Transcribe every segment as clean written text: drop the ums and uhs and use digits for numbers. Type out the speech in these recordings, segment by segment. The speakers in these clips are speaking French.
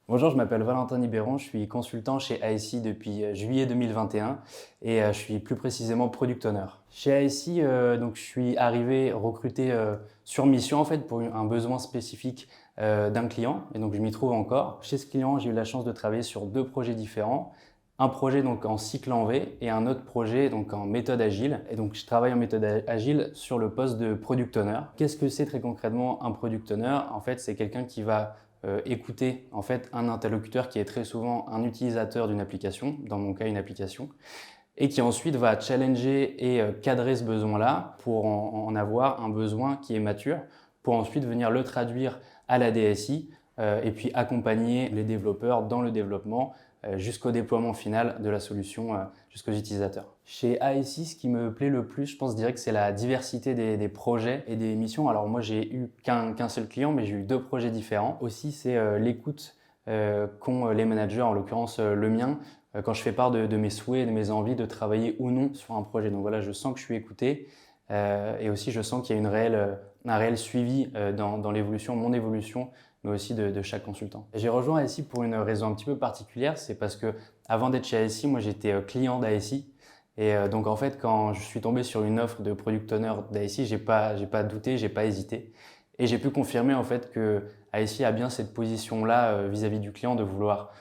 Bonjour, je m'appelle Valentin Ibéron, je suis consultant chez ASI depuis juillet 2021 et je suis plus précisément product owner. Chez ASI, donc, je suis arrivé recruté sur mission en fait pour un besoin spécifique d'un client et donc je m'y trouve encore. Chez ce client, j'ai eu la chance de travailler sur deux projets différents. Un projet donc en cycle en V et un autre projet donc en méthode agile. Et donc je travaille en méthode agile sur le poste de product owner. Qu'est-ce que c'est très concrètement un product owner? En fait, c'est quelqu'un qui va écouter en fait un interlocuteur qui est très souvent un utilisateur d'une application, dans mon cas une application, et qui ensuite va challenger et cadrer ce besoin-là pour en avoir un besoin qui est mature, pour ensuite venir le traduire à la DSI et puis accompagner les développeurs dans le développement jusqu'au déploiement final de la solution jusqu'aux utilisateurs. Chez ASI, ce qui me plaît le plus, je pense, je dirais que c'est la diversité des projets et des missions. Alors moi, j'ai eu qu'un seul client, mais j'ai eu deux projets différents. Aussi, c'est l'écoute qu'ont les managers, en l'occurrence le mien, quand je fais part de mes souhaits, de mes envies de travailler ou non sur un projet. Donc voilà, je sens que je suis écouté et aussi je sens qu'il y a un réel suivi dans l'évolution, mon évolution, mais aussi de chaque consultant. J'ai rejoint ASI pour une raison un petit peu particulière, c'est parce que avant d'être chez ASI, moi j'étais client d'ASI. Et donc en fait, quand je suis tombé sur une offre de product owner d'ASI, j'ai pas douté, j'ai pas hésité. Et j'ai pu confirmer en fait que ASI a bien cette position-là vis-à-vis du client de vouloir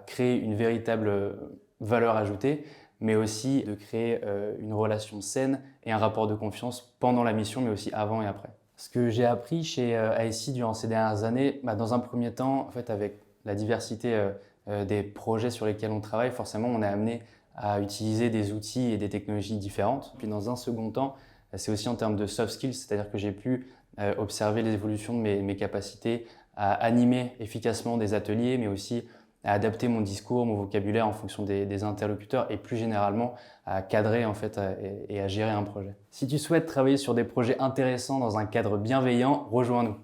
créer une véritable valeur ajoutée, mais aussi de créer une relation saine et un rapport de confiance pendant la mission, mais aussi avant et après. Ce que j'ai appris chez ASI durant ces dernières années, dans un premier temps, en fait, avec la diversité des projets sur lesquels on travaille, forcément, on est amené à utiliser des outils et des technologies différentes. Puis dans un second temps, c'est aussi en termes de soft skills, c'est-à-dire que j'ai pu observer l'évolution de mes capacités à animer efficacement des ateliers, mais aussi à adapter mon discours, mon vocabulaire en fonction des interlocuteurs et plus généralement à cadrer en fait et à gérer un projet. Si tu souhaites travailler sur des projets intéressants dans un cadre bienveillant, rejoins-nous.